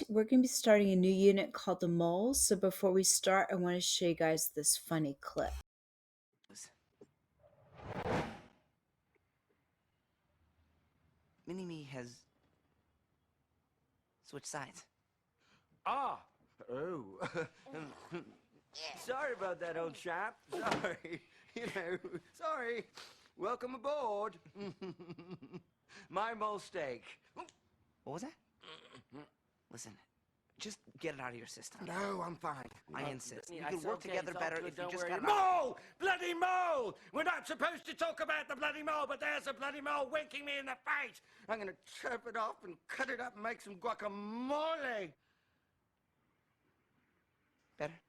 we're going to be starting a new unit called the mole. So before we start, I want to show you guys this funny clip. Mini-Me has switched sides. Ah! Oh. Sorry about that, old chap. Sorry. Sorry. Welcome aboard. My mistake. What was that? Listen, just get it out of your system. No, I'm fine. I insist. We Yeah, could it's work okay, together it's all better good, if you don't just worry. got it out. Mole! Bloody mole! We're not supposed to talk about the bloody mole, but there's a bloody mole winking me in the face. I'm gonna chop it off and cut it up and make some guacamole. Better?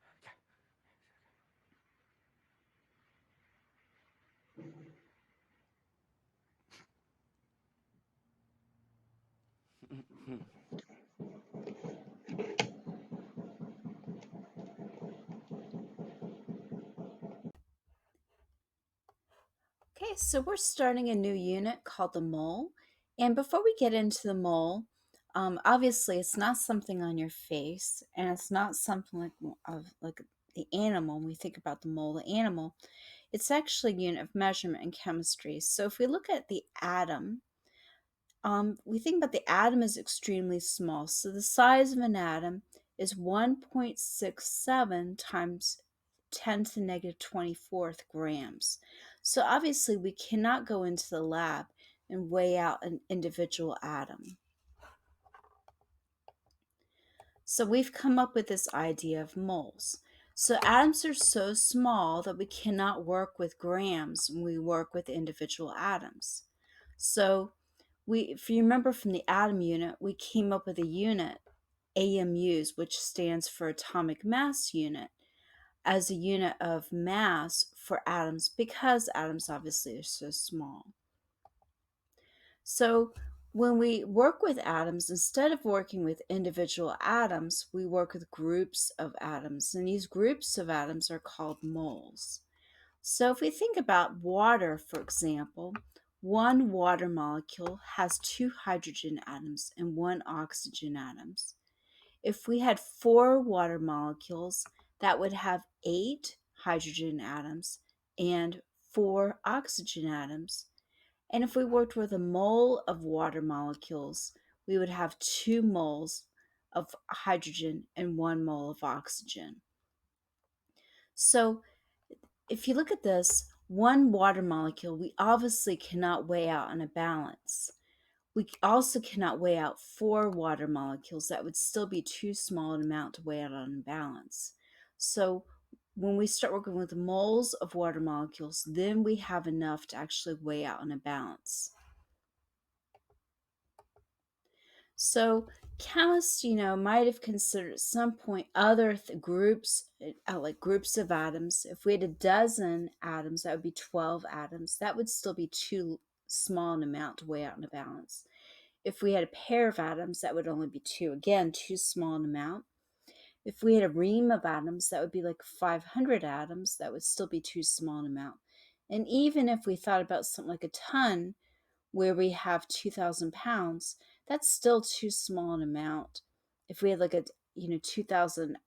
Okay, so we're starting a new unit called the mole. And before we get into the mole, obviously it's not something on your face, and it's not something like the animal. When we think about the mole, the animal, it's actually a unit of measurement in chemistry. So if we look at the atom, we think about the atom is extremely small. So the size of an atom is 1.67 times 10 to the negative 24th grams. So obviously we cannot go into the lab and weigh out an individual atom. So we've come up with this idea of moles. So atoms are so small that we cannot work with grams when we work with individual atoms. So if you remember from the atom unit, we came up with a unit, AMUs, which stands for atomic mass unit, as a unit of mass for atoms because atoms obviously are so small. So when we work with atoms, instead of working with individual atoms, we work with groups of atoms, and these groups of atoms are called moles. So if we think about water, for example, one water molecule has 2 hydrogen atoms and 1 oxygen atoms. If we had 4 water molecules, that would have 8 hydrogen atoms and 4 oxygen atoms. And if we worked with a mole of water molecules, we would have 2 moles of hydrogen and 1 mole of oxygen. So if you look at this, one water molecule, we obviously cannot weigh out on a balance. We also cannot weigh out 4 water molecules. That would still be too small an amount to weigh out on a balance. So when we start working with moles of water molecules, then we have enough to actually weigh out on a balance. So chemists, might have considered at some point other groups, like groups of atoms. If we had a dozen atoms, that would be 12 atoms. That would still be too small an amount to weigh out in a balance. If we had a pair of atoms, that would only be 2. Again, too small an amount. If we had a ream of atoms, that would be like 500 atoms. That would still be too small an amount. And even if we thought about something like a ton, where we have 2,000 pounds, that's still too small an amount. If we had like 2,000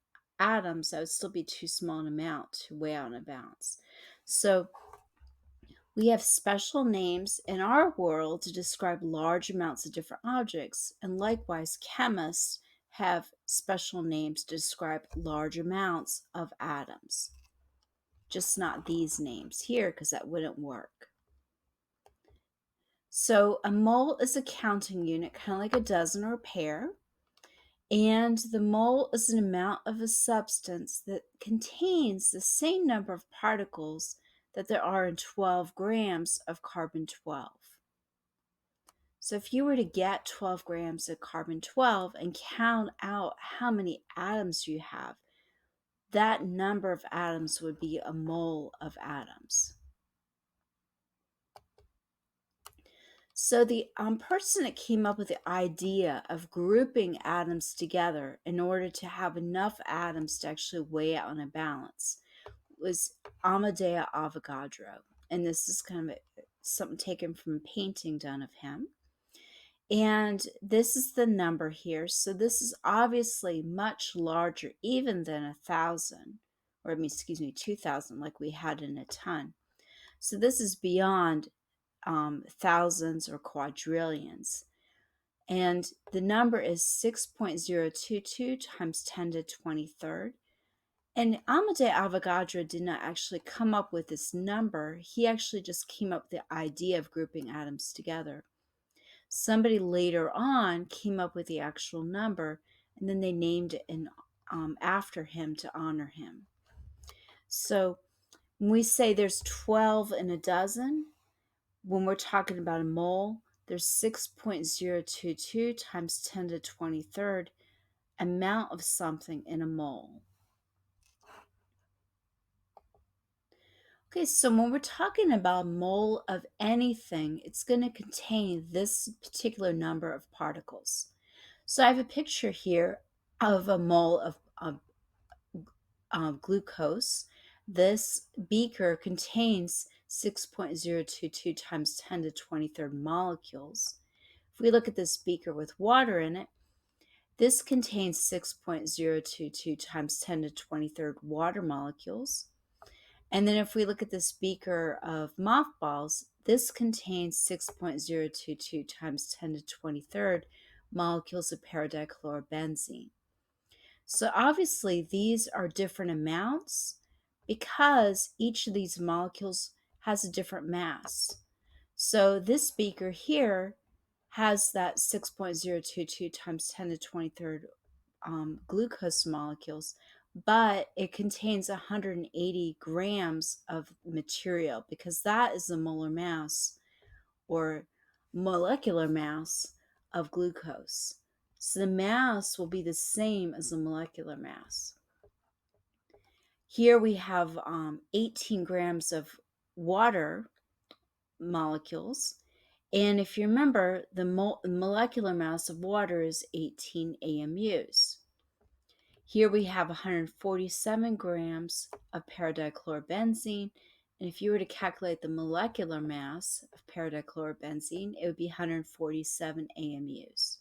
atoms, that would still be too small an amount to weigh out in a balance. So we have special names in our world to describe large amounts of different objects, and likewise chemists have special names to describe large amounts of atoms. Just not these names here, because that wouldn't work. So a mole is a counting unit, kind of like a dozen or a pair. And the mole is an amount of a substance that contains the same number of particles that there are in 12 grams of carbon-12. So if you were to get 12 grams of carbon-12 and count out how many atoms you have, that number of atoms would be a mole of atoms. So the person that came up with the idea of grouping atoms together in order to have enough atoms to actually weigh out on a balance was Amadeo Avogadro. And this is kind of something taken from a painting done of him. And this is the number here. So this is obviously much larger even than 1,000, or I mean, excuse me, 2,000 like we had in a ton. So this is beyond thousands or quadrillions. And the number is 6.022 times 10 to 23rd. And Amedeo Avogadro did not actually come up with this number. He actually just came up with the idea of grouping atoms together. Somebody later on came up with the actual number, and then they named it after him to honor him. So when we say there's 12 in a dozen, when we're talking about a mole, there's 6.022 times 10 to 23rd amount of something in a mole. Okay, so when we're talking about a mole of anything, it's going to contain this particular number of particles. So I have a picture here of a mole of glucose. This beaker contains 6.022 times 10 to 23rd molecules. If we look at this beaker with water in it, this contains 6.022 times 10 to 23rd water molecules. And then if we look at this beaker of mothballs, this contains 6.022 times 10 to 23rd molecules of paradichlorobenzene. So obviously these are different amounts because each of these molecules has a different mass. So this beaker here has that 6.022 times 10 to 23rd glucose molecules, but it contains 180 grams of material because that is the molar mass or molecular mass of glucose. So the mass will be the same as the molecular mass. Here we have 18 grams of water molecules. And if you remember, the molecular mass of water is 18 AMUs. Here we have 147 grams of paradichlorobenzene. And if you were to calculate the molecular mass of paradichlorobenzene, it would be 147 AMUs.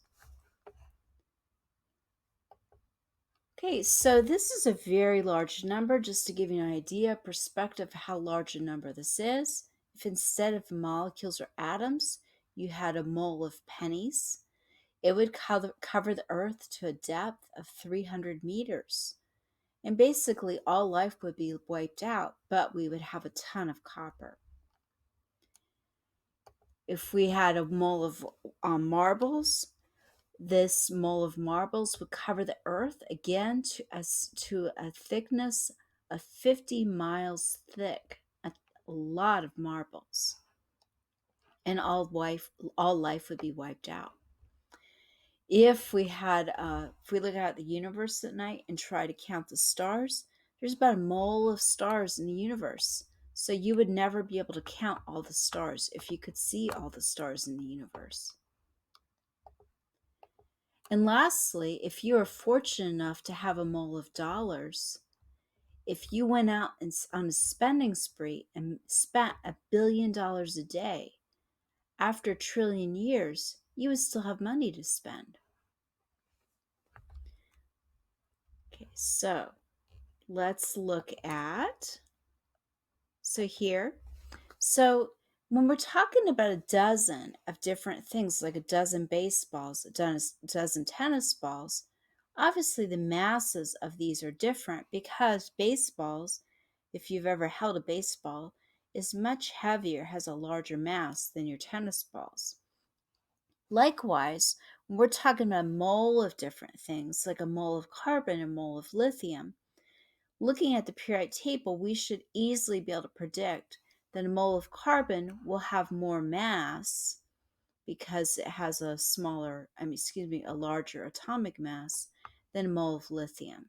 Okay, so this is a very large number, just to give you an idea, perspective of how large a number this is. If instead of molecules or atoms, you had a mole of pennies, it would cover the Earth to a depth of 300 meters. And basically, all life would be wiped out, but we would have a ton of copper. If we had a mole of marbles, this mole of marbles would cover the Earth again to a thickness of 50 miles thick, a lot of marbles. And all life would be wiped out. If we look out at the universe at night and try to count the stars, there's about a mole of stars in the universe. So you would never be able to count all the stars if you could see all the stars in the universe. And lastly, if you are fortunate enough to have a mole of dollars, if you went out on a spending spree and spent $1 billion a day, after a trillion years, you would still have money to spend. Okay, so let's look at, here. So when we're talking about a dozen of different things, like a dozen baseballs, a dozen tennis balls, obviously the masses of these are different because baseballs, if you've ever held a baseball, is much heavier, has a larger mass than your tennis balls. Likewise, when we're talking about a mole of different things, like a mole of carbon, a mole of lithium, looking at the periodic table, we should easily be able to predict that a mole of carbon will have more mass because it has a larger atomic mass than a mole of lithium.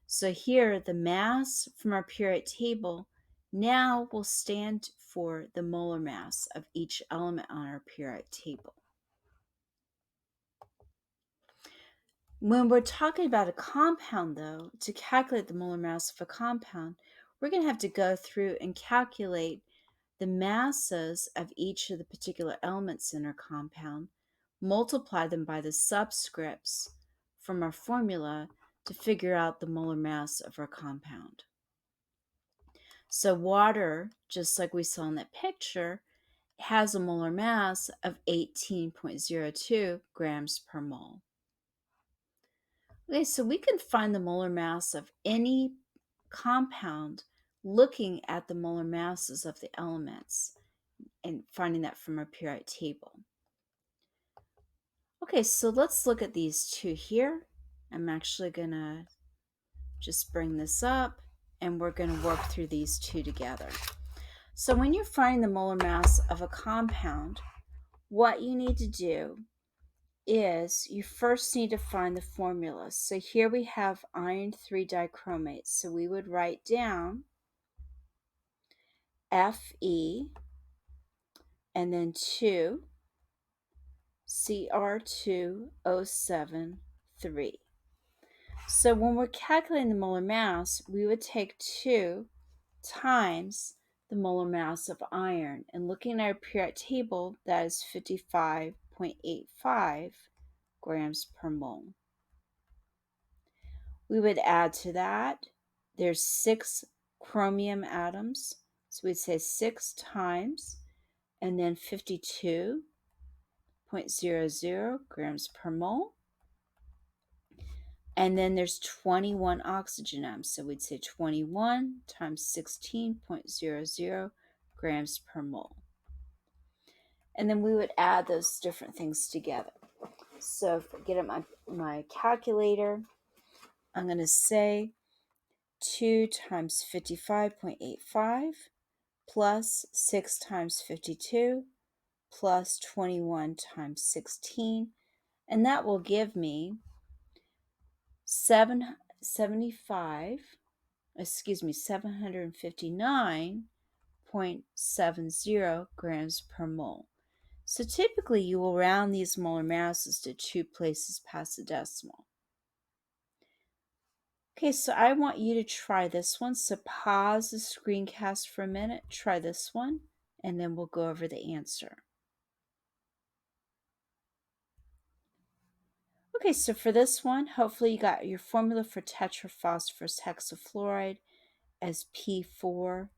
So here, the mass from our periodic table now will stand for the molar mass of each element on our periodic table. When we're talking about a compound, though, to calculate the molar mass of a compound, we're going to have to go through and calculate the masses of each of the particular elements in our compound, multiply them by the subscripts from our formula to figure out the molar mass of our compound. So water, just like we saw in that picture, has a molar mass of 18.02 grams per mole. Okay, so we can find the molar mass of any compound looking at the molar masses of the elements and finding that from our periodic table. Okay, so let's look at these two here. I'm actually going to just bring this up and we're going to work through these two together. So when you're finding the molar mass of a compound, what you need to do is you first need to find the formula. So here we have iron 3 dichromate. So we would write down Fe and then 2 Cr2O7 3. So when we're calculating the molar mass, we would take 2 times the molar mass of iron. And looking at our periodic table, that is 55.85 grams per mole. We would add to that, there's 6 chromium atoms. So we'd say 6 times, and then 52.00 grams per mole. And then there's 21 oxygen atoms. So we'd say 21 times 16.00 grams per mole. And then we would add those different things together. So if I get at my calculator, I'm going to say 2 times 55.85 plus 6 times 52 plus 21 times 16. And that will give me 759.70 grams per mole. So typically you will round these molar masses to 2 places past the decimal. Okay, so I want you to try this one. So pause the screencast for a minute, try this one, and then we'll go over the answer. Okay, so for this one, hopefully you got your formula for tetraphosphorus hexafluoride as P4F6.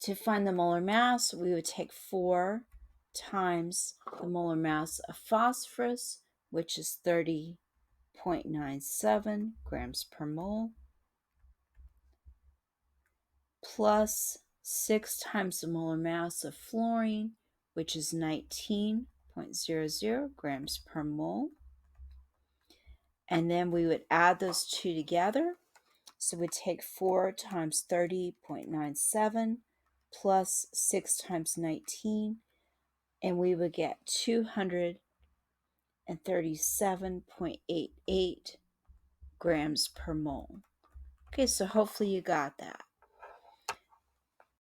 To find the molar mass, we would take 4 times the molar mass of phosphorus, which is 30.97 grams per mole, plus 6 times the molar mass of fluorine, which is 19.00 grams per mole. And then we would add those two together. So we'd take 4 times 30.97 plus 6 times 19, and we would get 237.88 grams per mole. Okay, so hopefully you got that.